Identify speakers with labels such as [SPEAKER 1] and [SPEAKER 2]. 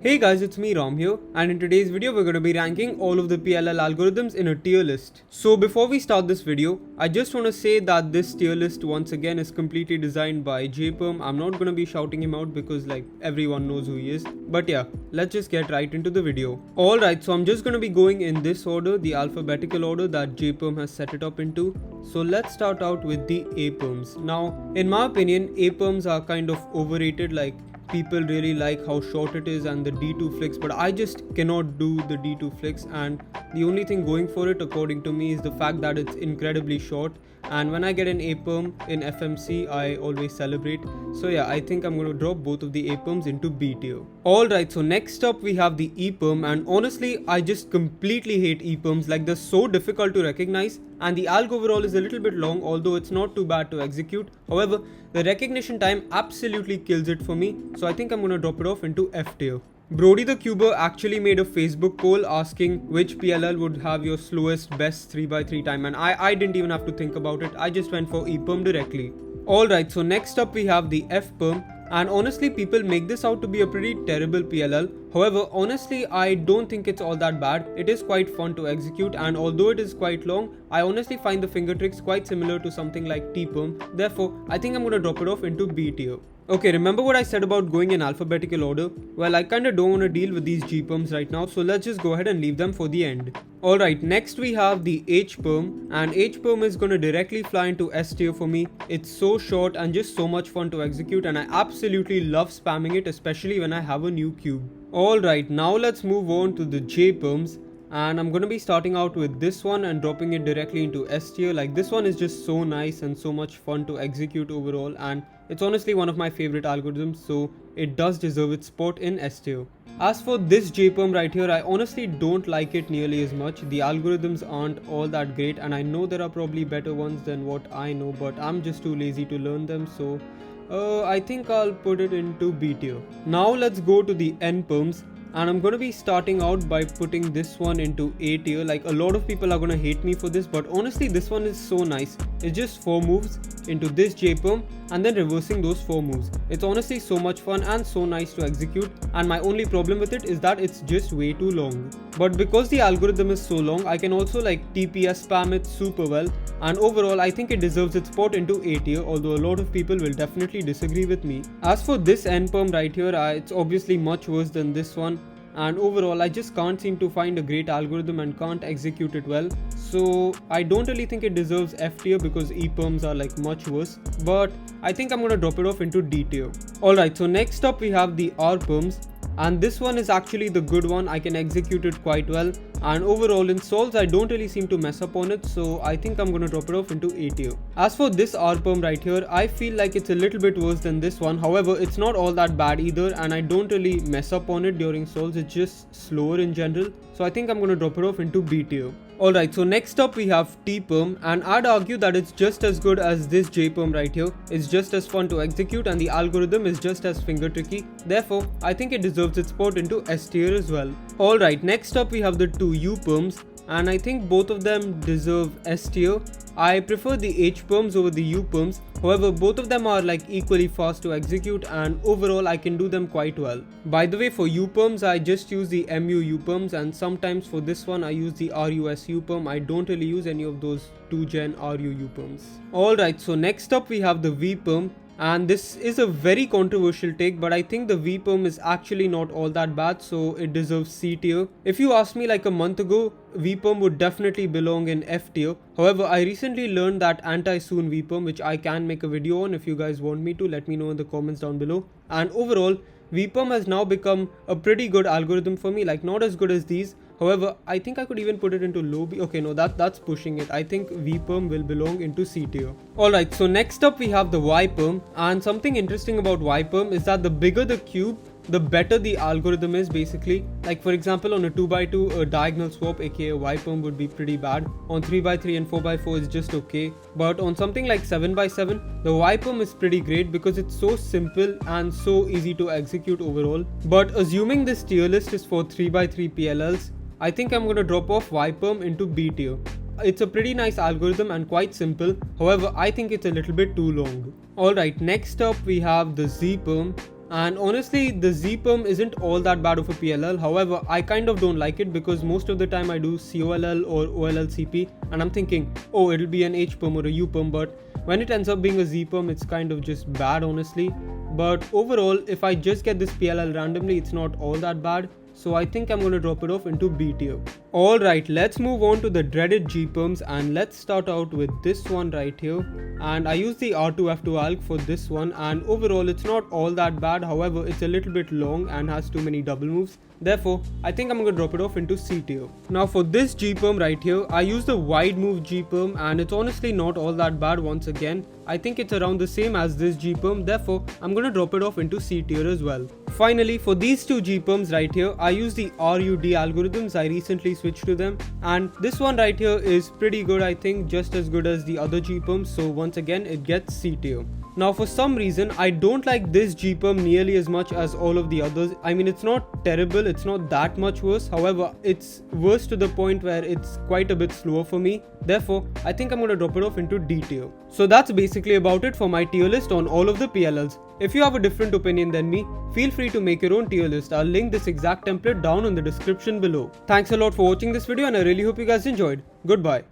[SPEAKER 1] Hey guys, it's me Ram here, and in today's video we're going to be ranking all of the PLL algorithms in a tier list. So before we start this video, I just want to say that this tier list once again is completely designed by J-Perm. I'm not going to be shouting him out because like everyone knows who he is. But yeah, let's just get right into the video. Alright, so I'm just going to be going in this order, the alphabetical order that J-Perm has set it up into. So let's start out with the A-Perms. Now, in my opinion, A-Perms are kind of overrated. Like, people really like how short it is and the D2 flicks, but I just cannot do the D2 flicks, and the only thing going for it according to me is the fact that it's incredibly short. And when I get an A-Perm in FMC, I always celebrate. So yeah, I think I'm going to drop both of the A-Perms into B tier. Alright, so next up we have the E-Perm, and honestly I just completely hate E-Perms. Like, they're so difficult to recognize, and the alg overall is a little bit long, although it's not too bad to execute. However, the recognition time absolutely kills it for me, so I think I'm going to drop it off into F tier. Brody the Cuber actually made a Facebook poll asking which PLL would have your slowest best 3x3 time, and I didn't even have to think about it. I just went for E-Perm directly. Alright, so next up we have the F-Perm, and honestly people make this out to be a pretty terrible PLL. However, honestly I don't think it's all that bad. It is quite fun to execute, and although it is quite long, I honestly find the finger tricks quite similar to something like T-Perm. Therefore, I think I'm going to drop it off into B tier. Okay, remember what I said about going in alphabetical order? Well, I kinda don't want to deal with these G-Perms right now, so let's just go ahead and leave them for the end. Alright, next we have the H-Perm, and H-Perm is gonna directly fly into S tier for me. It's so short and just so much fun to execute, and I absolutely love spamming it, especially when I have a new cube. Alright, now let's move on to the J-Perms. And I'm gonna be starting out with this one and dropping it directly into S tier. Like, this one is just so nice and so much fun to execute overall, and it's honestly one of my favorite algorithms, so it does deserve its spot in S tier. As for this J-Perm right here, I honestly don't like it nearly as much. The algorithms aren't all that great, and I know there are probably better ones than what I know, but I'm just too lazy to learn them, so I think I'll put it into B tier. Now let's go to the N-Perms. And I'm going to be starting out by putting this one into A tier. Like, a lot of people are going to hate me for this, but honestly this one is so nice. It's just 4 moves into this J-Perm and then reversing those 4 moves. It's honestly so much fun and so nice to execute, and my only problem with it is that it's just way too long. But because the algorithm is so long, I can also like TPS spam it super well, and overall I think it deserves its spot into A tier, although a lot of people will definitely disagree with me. As for this N-Perm right here, it's obviously much worse than this one. And overall I just can't seem to find a great algorithm and can't execute it well, so I don't really think it deserves F tier because E-Perms are like much worse, but I think I'm gonna drop it off into D tier. Alright, so next up we have the R-Perms, and this one is actually the good one. I can execute it quite well, and overall in solves I don't really seem to mess up on it, so I think I'm gonna drop it off into A tier. As for this R-Perm right here, I feel like it's a little bit worse than this one. However, it's not all that bad either, and I don't really mess up on it during solves. It's just slower in general, so I think I'm gonna drop it off into B tier. Alright, so next up we have T-Perm, and I'd argue that it's just as good as this J-Perm right here. It's just as fun to execute, and the algorithm is just as finger tricky. Therefore, I think it deserves its spot into S tier as well. Alright, next up we have the two U-Perms, and I think both of them deserve S tier. I prefer the H-Perms over the U-Perms. However, both of them are like equally fast to execute, and overall I can do them quite well. By the way, for U-Perms I just use the MU U-Perms, and sometimes for this one I use the RUS U-Perm. I don't really use any of those 2gen RU U-Perms. Alright, so next up we have the V-Perm. And this is a very controversial take, but I think the V-Perm is actually not all that bad, so it deserves C tier. If you asked me like a month ago, V-Perm would definitely belong in F tier. However, I recently learned that anti-soon V-Perm, which I can make a video on. If you guys want me to, let me know in the comments down below. And overall, V-Perm has now become a pretty good algorithm for me, like not as good as these. However, I think I could even put it into low B. Okay, no, that's pushing it. I think V-Perm will belong into C tier. Alright, so next up we have the Y-Perm, and something interesting about Y-Perm is that the bigger the cube, the better the algorithm is basically. Like, for example, on a 2x2 a diagonal swap aka Y-Perm would be pretty bad. On 3x3 and 4x4 is just okay, but on something like 7x7 the Y-Perm is pretty great because it's so simple and so easy to execute overall. But assuming this tier list is for 3x3 PLLs, I think I'm gonna drop off Y-Perm into B tier. It's a pretty nice algorithm and quite simple. However, I think it's a little bit too long. Alright, next up we have the Z-Perm, And honestly, the Z-Perm isn't all that bad of a PLL. However, I kind of don't like it because most of the time I do COLL or OLLCP and I'm thinking, oh, it'll be an H-Perm or a U-Perm, but when it ends up being a Z-Perm, it's kind of just bad, honestly. But overall, if I just get this PLL randomly, it's not all that bad. So I think I'm going to drop it off into B tier. Alright, let's move on to the dreaded G-Perms, and let's start out with this one right here. And I use the R2F2 alg for this one, and overall it's not all that bad. However, it's a little bit long and has too many double moves. Therefore, I think I'm going to drop it off into C tier. Now for this G-Perm right here, I use the wide move G-Perm, and it's honestly not all that bad once again. I think it's around the same as this G-Perm, therefore I'm going to drop it off into C tier as well. Finally, for these two G-Perms right here, I use the RUD algorithms. I recently switched to them, and this one right here is pretty good, I think, just as good as the other G-Perms, so once again it gets C tier. Now for some reason, I don't like this G-Perm nearly as much as all of the others. I mean, it's not terrible, it's not that much worse. However, it's worse to the point where it's quite a bit slower for me. Therefore, I think I'm going to drop it off into D tier. So that's basically about it for my tier list on all of the PLLs. If you have a different opinion than me, feel free to make your own tier list. I'll link this exact template down in the description below. Thanks a lot for watching this video, and I really hope you guys enjoyed. Goodbye.